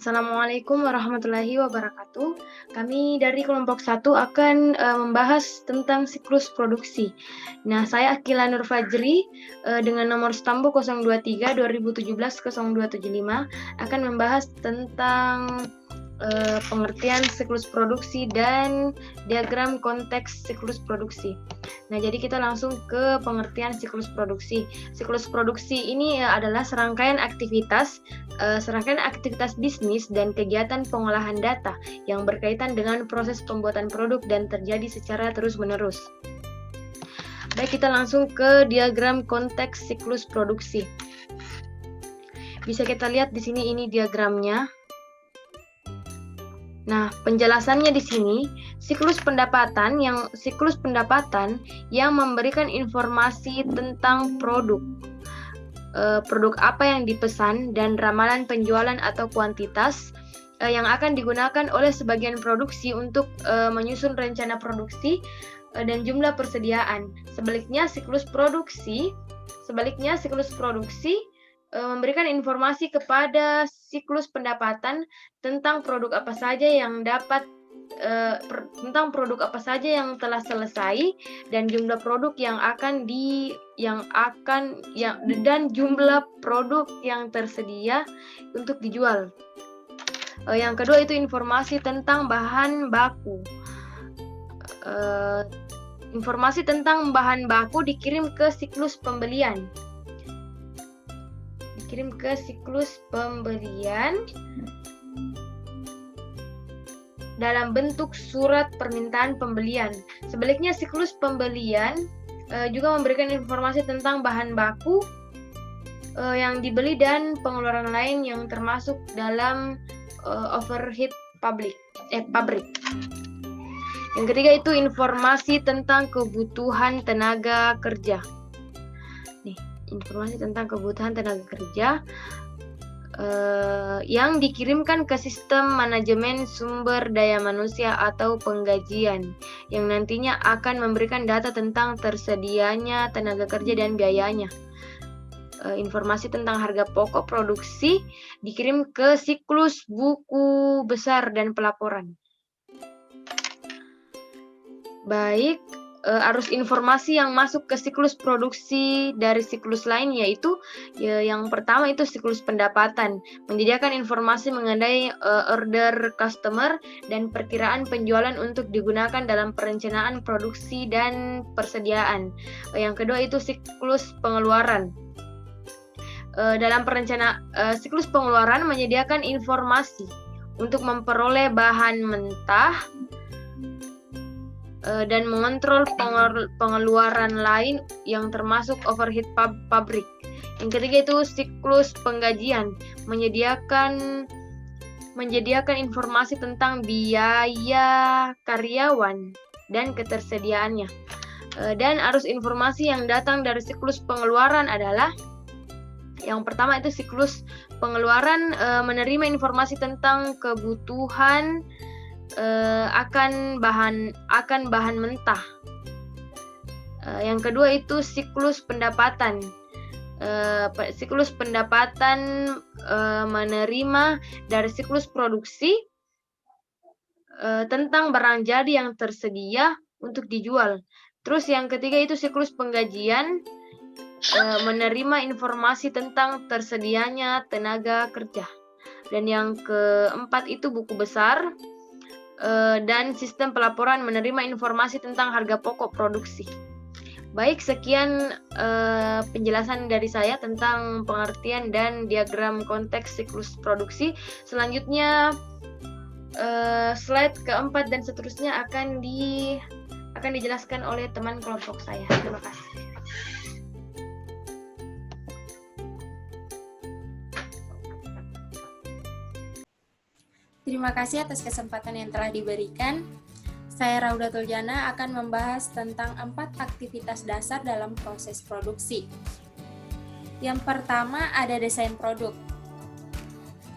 Assalamualaikum warahmatullahi wabarakatuh. Kami dari kelompok 1 akan membahas tentang siklus produksi. Nah, saya Akila Nur Fajri dengan nomor stambu 023 2017 0275 akan membahas tentang pengertian siklus produksi dan diagram konteks siklus produksi. Nah, jadi kita langsung ke pengertian siklus produksi. Siklus produksi ini adalah serangkaian aktivitas bisnis dan kegiatan pengolahan data yang berkaitan dengan proses pembuatan produk dan terjadi secara terus-menerus. Baik, kita langsung ke diagram konteks siklus produksi. Bisa kita lihat di sini, ini diagramnya. Nah, penjelasannya di sini, siklus pendapatan yang memberikan informasi tentang produk apa yang dipesan dan ramalan penjualan atau kuantitas yang akan digunakan oleh sebagian produksi untuk menyusun rencana produksi dan jumlah persediaan. Sebaliknya siklus produksi memberikan informasi kepada siklus pendapatan tentang produk apa saja yang telah selesai dan jumlah produk dan jumlah produk yang tersedia untuk dijual. Yang kedua itu informasi tentang bahan baku. Informasi tentang bahan baku dikirim ke siklus pembelian. Dalam bentuk surat permintaan pembelian. Sebaliknya siklus pembelian juga memberikan informasi tentang bahan baku yang dibeli dan pengeluaran lain yang termasuk dalam overhead pabrik. Yang ketiga itu informasi tentang kebutuhan tenaga kerja. Informasi tentang kebutuhan tenaga kerja yang dikirimkan ke sistem manajemen sumber daya manusia atau penggajian yang nantinya akan memberikan data tentang tersedianya tenaga kerja dan biayanya. Informasi tentang harga pokok produksi dikirim ke siklus buku besar dan pelaporan. Baik, arus informasi yang masuk ke siklus produksi dari siklus lain yaitu yang pertama itu siklus pendapatan, menyediakan informasi mengenai order customer dan perkiraan penjualan untuk digunakan dalam perencanaan produksi dan persediaan. Yang kedua itu siklus pengeluaran. Dalam siklus pengeluaran menyediakan informasi untuk memperoleh bahan mentah dan mengontrol pengeluaran lain yang termasuk overhead pabrik. Yang ketiga itu siklus penggajian, menyediakan informasi tentang biaya karyawan dan ketersediaannya. Dan arus informasi yang datang dari siklus pengeluaran adalah yang pertama itu siklus pengeluaran menerima informasi tentang kebutuhan akan bahan mentah. Yang kedua itu siklus pendapatan. Siklus pendapatan menerima dari siklus produksi tentang barang jadi yang tersedia untuk dijual. Terus yang ketiga itu siklus penggajian menerima informasi tentang tersedianya tenaga kerja. Dan yang keempat itu buku besar dan sistem pelaporan menerima informasi tentang harga pokok produksi. Baik, sekian penjelasan dari saya tentang pengertian dan diagram konteks siklus produksi. Selanjutnya slide keempat dan seterusnya akan dijelaskan oleh teman kelompok saya. Terima kasih. Terima kasih atas kesempatan yang telah diberikan. Saya Raudatul Jana akan membahas tentang 4 aktivitas dasar dalam proses produksi. Yang pertama ada desain produk.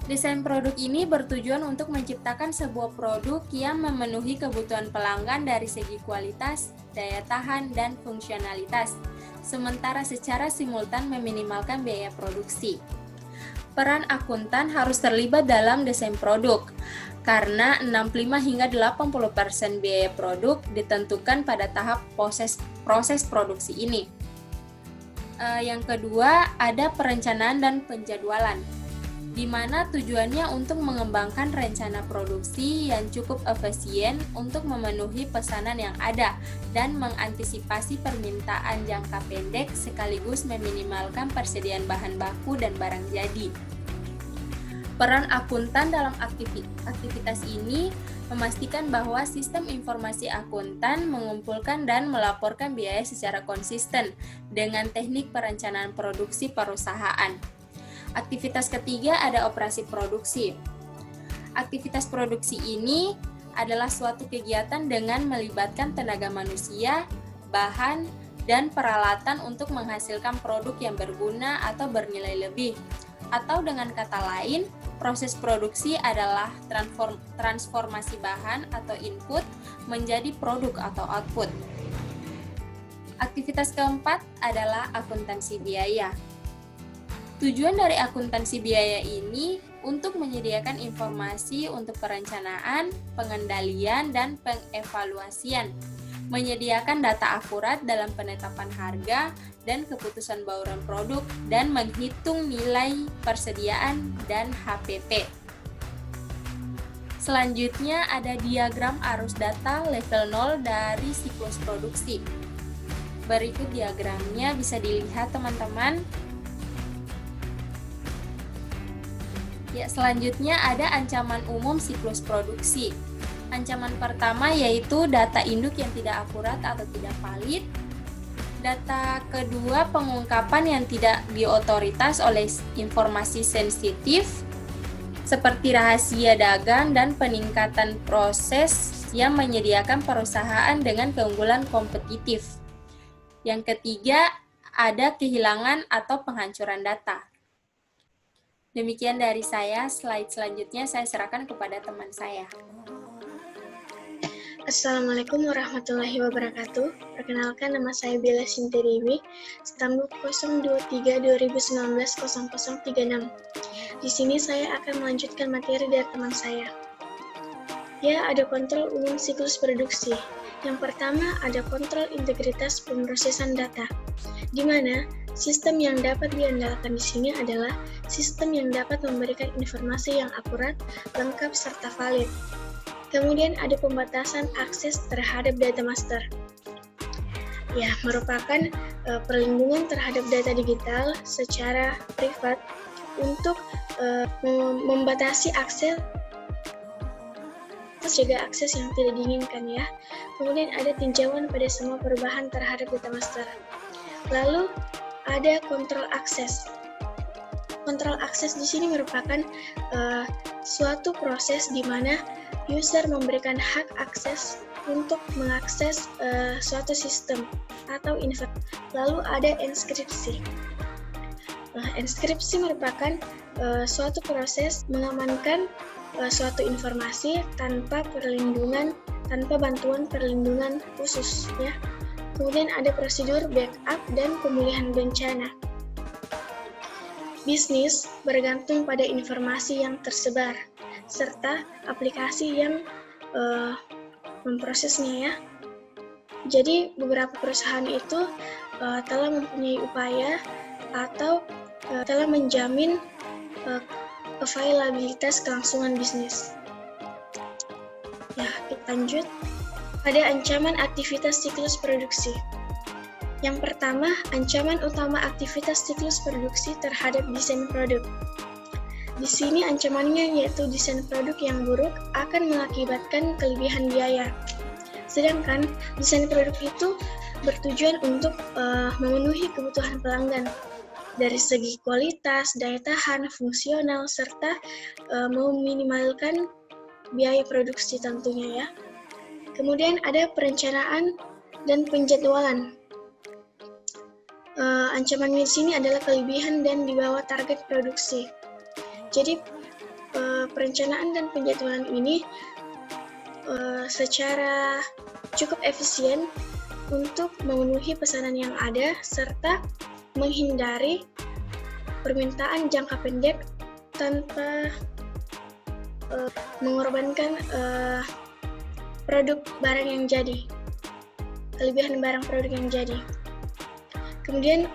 Desain produk ini bertujuan untuk menciptakan sebuah produk yang memenuhi kebutuhan pelanggan dari segi kualitas, daya tahan, dan fungsionalitas, sementara secara simultan meminimalkan biaya produksi. Peran akuntan harus terlibat dalam desain produk, karena 65 hingga 80% biaya produk ditentukan pada tahap proses produksi ini. Yang kedua, ada perencanaan dan penjadwalan, di mana tujuannya untuk mengembangkan rencana produksi yang cukup efisien untuk memenuhi pesanan yang ada dan mengantisipasi permintaan jangka pendek sekaligus meminimalkan persediaan bahan baku dan barang jadi. Peran akuntan dalam aktivitas ini memastikan bahwa sistem informasi akuntan mengumpulkan dan melaporkan biaya secara konsisten dengan teknik perencanaan produksi perusahaan. Aktivitas ketiga ada operasi produksi. Aktivitas produksi ini adalah suatu kegiatan dengan melibatkan tenaga manusia, bahan, dan peralatan untuk menghasilkan produk yang berguna atau bernilai lebih. Atau dengan kata lain, proses produksi adalah transformasi bahan atau input menjadi produk atau output. Aktivitas keempat adalah akuntansi biaya. Tujuan dari akuntansi biaya ini untuk menyediakan informasi untuk perencanaan, pengendalian, dan pengevaluasian, menyediakan data akurat dalam penetapan harga dan keputusan bauran produk, dan menghitung nilai persediaan dan HPP. Selanjutnya ada diagram arus data level 0 dari siklus produksi. Berikut diagramnya bisa dilihat teman-teman. Ya, selanjutnya ada ancaman umum siklus produksi. Ancaman pertama yaitu data induk yang tidak akurat atau tidak valid. Data kedua, pengungkapan yang tidak diotoritas oleh informasi sensitif seperti rahasia dagang dan peningkatan proses yang menyediakan perusahaan dengan keunggulan kompetitif. Yang ketiga, ada kehilangan atau penghancuran data. Demikian dari saya, slide selanjutnya saya serahkan kepada teman saya. Assalamualaikum warahmatullahi wabarakatuh. Perkenalkan, nama saya Bella Sinti Dewi, stambuk 023-2019-0036. Di sini saya akan melanjutkan materi dari teman saya. Ya, ada kontrol umum siklus produksi. Yang pertama, ada kontrol integritas pemrosesan data, di mana sistem yang dapat diandalkan di sini adalah sistem yang dapat memberikan informasi yang akurat, lengkap, serta valid. Kemudian ada pembatasan akses terhadap data master. Ya, merupakan perlindungan terhadap data digital secara privat untuk membatasi akses, jaga akses yang tidak diinginkan ya. Kemudian ada tinjauan pada semua perubahan terhadap data master. Lalu ada kontrol akses. Kontrol akses di sini merupakan suatu proses di mana user memberikan hak akses untuk mengakses suatu sistem atau informasi. Lalu ada enskripsi. Enskripsi merupakan suatu proses mengamankan suatu informasi tanpa bantuan perlindungan khusus ya. Kemudian ada prosedur backup dan pemulihan bencana. Bisnis bergantung pada informasi yang tersebar serta aplikasi yang memprosesnya ya. Jadi beberapa perusahaan itu telah mempunyai upaya atau telah menjamin availabilitas kelangsungan bisnis. Ya, kita lanjut. Ada ancaman aktivitas siklus produksi. Yang pertama, ancaman utama aktivitas siklus produksi terhadap desain produk. Di sini ancamannya yaitu desain produk yang buruk akan mengakibatkan kelebihan biaya. Sedangkan desain produk itu bertujuan untuk memenuhi kebutuhan pelanggan dari segi kualitas, daya tahan, fungsional, serta meminimalkan biaya produksi tentunya ya. Kemudian ada perencanaan dan penjadwalan. Ancaman di sini adalah kelebihan dan di bawah target produksi. Jadi perencanaan dan penjadwalan ini secara cukup efisien untuk memenuhi pesanan yang ada serta menghindari permintaan jangka pendek tanpa mengorbankan produk barang yang jadi, kelebihan barang produk yang jadi. Kemudian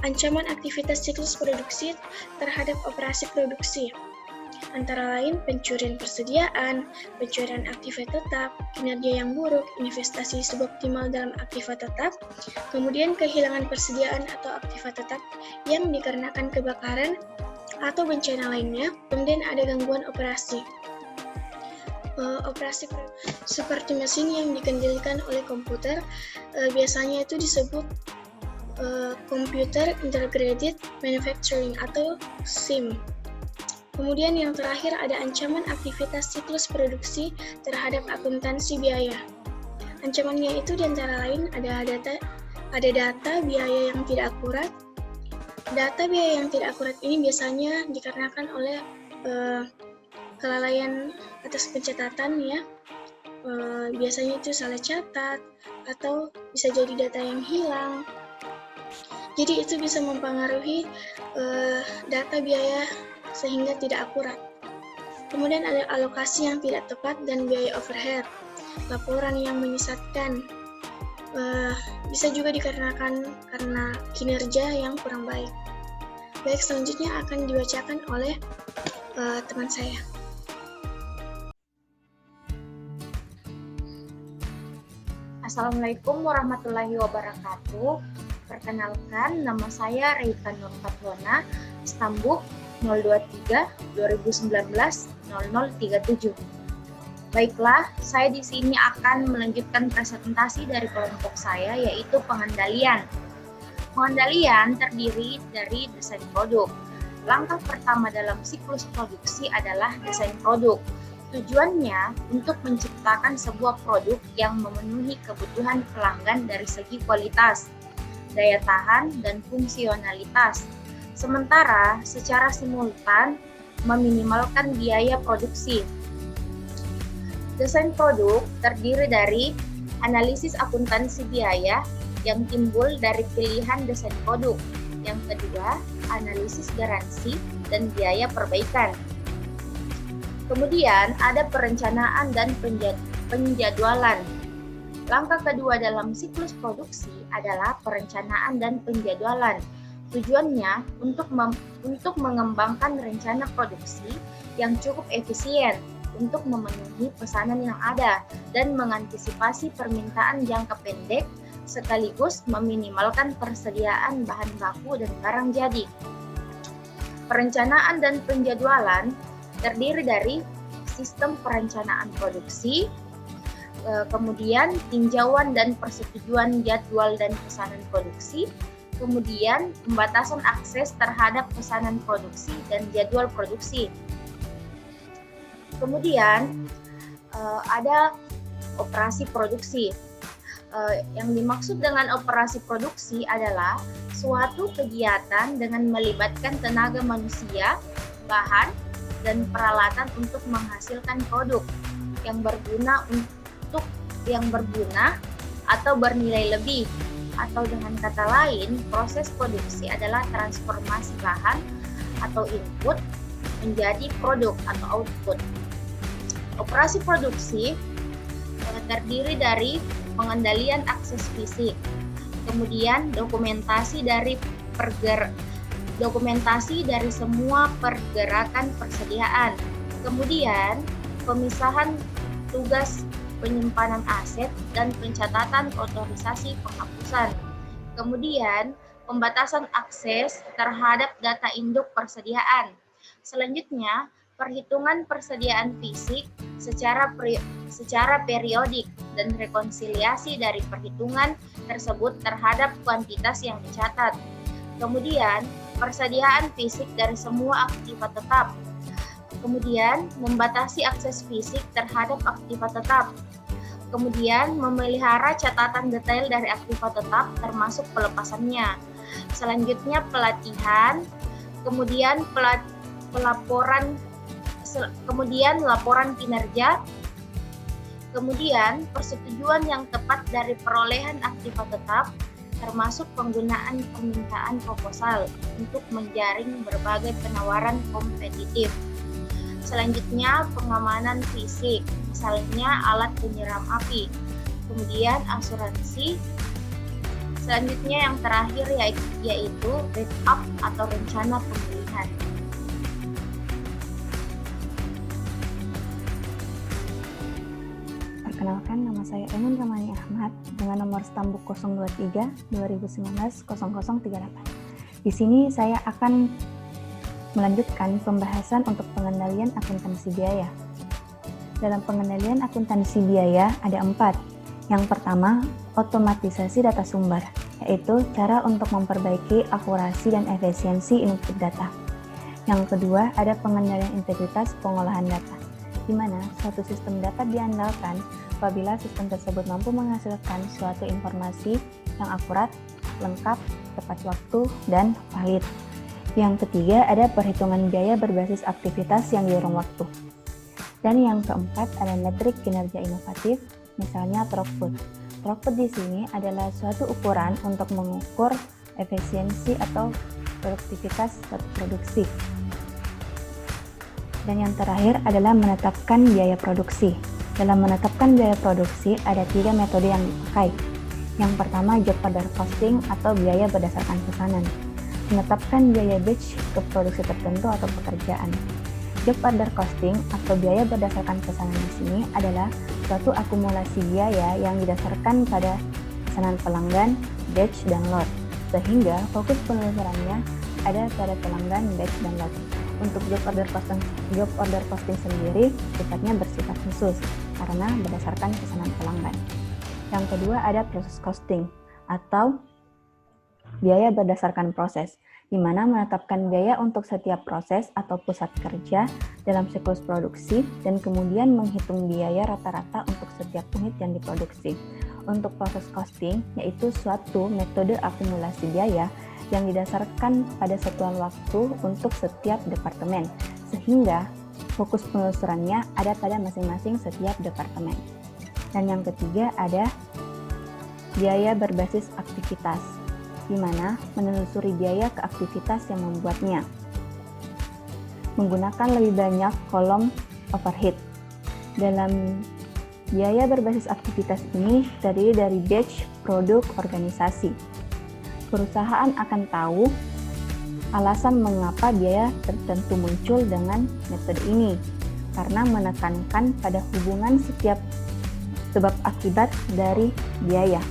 ancaman aktivitas siklus produksi terhadap operasi produksi, antara lain pencurian persediaan, pencurian aktiva tetap, kinerja yang buruk, investasi suboptimal dalam aktiva tetap, kemudian kehilangan persediaan atau aktiva tetap yang dikarenakan kebakaran atau bencana lainnya, kemudian ada gangguan operasi. Operasi seperti mesin yang dikendalikan oleh komputer, biasanya itu disebut Computer Integrated Manufacturing atau SIM. Kemudian yang terakhir ada ancaman aktivitas siklus produksi terhadap akuntansi biaya. Ancamannya itu diantara lain ada data biaya yang tidak akurat. Data biaya yang tidak akurat ini biasanya dikarenakan oleh kelalaian atas pencatatan ya. Biasanya itu salah catat atau bisa jadi data yang hilang. Jadi itu bisa mempengaruhi data biaya sehingga tidak akurat. Kemudian ada alokasi yang tidak tepat dan biaya overhead. Laporan yang menyesatkan bisa juga dikarenakan karena kinerja yang kurang baik. Baik, selanjutnya akan dibacakan oleh teman saya. Assalamualaikum warahmatullahi wabarakatuh. Perkenalkan, nama saya Reika Nur Fatlona, Stambuk 023-2019-0037. Baiklah, saya di sini akan melanjutkan presentasi dari kelompok saya, yaitu pengendalian. Pengendalian terdiri dari desain produk. Langkah pertama dalam siklus produksi adalah desain produk. Tujuannya untuk menciptakan sebuah produk yang memenuhi kebutuhan pelanggan dari segi kualitas, daya tahan, dan fungsionalitas. Sementara secara simultan meminimalkan biaya produksi. Desain produk terdiri dari analisis akuntansi biaya yang timbul dari pilihan desain produk. Yang kedua, analisis garansi dan biaya perbaikan. Kemudian ada perencanaan dan penjadwalan. Langkah kedua dalam siklus produksi adalah perencanaan dan penjadwalan. Tujuannya untuk mengembangkan rencana produksi yang cukup efisien untuk memenuhi pesanan yang ada dan mengantisipasi permintaan jangka pendek sekaligus meminimalkan persediaan bahan baku dan barang jadi. Perencanaan dan penjadwalan terdiri dari sistem perencanaan produksi, kemudian tinjauan dan persetujuan jadwal dan pesanan produksi, kemudian pembatasan akses terhadap pesanan produksi dan jadwal produksi. Kemudian ada operasi produksi. Yang dimaksud dengan operasi produksi adalah suatu kegiatan dengan melibatkan tenaga manusia, bahan, dan peralatan untuk menghasilkan produk yang berguna atau bernilai lebih. Atau dengan kata lain, proses produksi adalah transformasi bahan atau input menjadi produk atau output. Operasi produksi terdiri dari pengendalian akses fisik, kemudian dokumentasi dari semua pergerakan persediaan, kemudian pemisahan tugas penyimpanan aset dan pencatatan otorisasi penghapusan, kemudian pembatasan akses terhadap data induk persediaan. Selanjutnya, perhitungan persediaan fisik secara periodik dan rekonsiliasi dari perhitungan tersebut terhadap kuantitas yang dicatat. Kemudian, persediaan fisik dari semua aktiva tetap. Kemudian, membatasi akses fisik terhadap aktiva tetap. Kemudian, memelihara catatan detail dari aktiva tetap termasuk pelepasannya. Selanjutnya, pelatihan, kemudian laporan kinerja, kemudian persetujuan yang tepat dari perolehan aktiva tetap, termasuk penggunaan permintaan proposal untuk menjaring berbagai penawaran kompetitif. Selanjutnya, pengamanan fisik, misalnya alat penyeram api. Kemudian asuransi. Selanjutnya yang terakhir yaitu backup atau rencana pemulihan. Perkenalkan, nama saya Emun Ramani Ahmad dengan nomor stambuk 023 2019 0038. Di sini saya akan melanjutkan pembahasan untuk pengendalian akuntansi biaya. Dalam pengendalian akuntansi biaya ada 4. Yang pertama, otomatisasi data sumber, yaitu cara untuk memperbaiki akurasi dan efisiensi input data. Yang kedua, ada pengendalian integritas pengolahan data, di mana suatu sistem dapat diandalkan apabila sistem tersebut mampu menghasilkan suatu informasi yang akurat, lengkap, tepat waktu, dan valid. Yang ketiga, ada perhitungan biaya berbasis aktivitas yang diurung waktu. Dan yang keempat, ada metrik kinerja inovatif, misalnya throughput. Throughput di sini adalah suatu ukuran untuk mengukur efisiensi atau produktivitas suatu produksi. Dan yang terakhir adalah menetapkan biaya produksi. Dalam menetapkan biaya produksi ada 3 metode yang dipakai. Yang pertama, job order costing atau biaya berdasarkan pesanan. Menetapkan biaya batch ke produksi tertentu atau pekerjaan. Job order costing atau biaya berdasarkan pesanan di sini adalah suatu akumulasi biaya yang didasarkan pada pesanan pelanggan, batch, dan lot, sehingga fokus penelusurannya ada pada pelanggan, batch, dan lot. Untuk job order costing sendiri sifatnya bersifat khusus karena berdasarkan pesanan pelanggan. Yang kedua ada proses costing atau biaya berdasarkan proses, di mana menetapkan biaya untuk setiap proses atau pusat kerja dalam siklus produksi dan kemudian menghitung biaya rata-rata untuk setiap unit yang diproduksi. Untuk proses costing, yaitu suatu metode akumulasi biaya yang didasarkan pada satuan waktu untuk setiap departemen, sehingga fokus penelusurannya ada pada masing-masing setiap departemen. Dan yang ketiga ada biaya berbasis aktivitas, di mana menelusuri biaya ke aktivitas yang membuatnya. Menggunakan lebih banyak kolom overhead. Dalam biaya berbasis aktivitas ini terdiri dari batch, produk, organisasi. Perusahaan akan tahu alasan mengapa biaya tertentu muncul dengan metode ini, karena menekankan pada hubungan setiap sebab akibat dari biaya.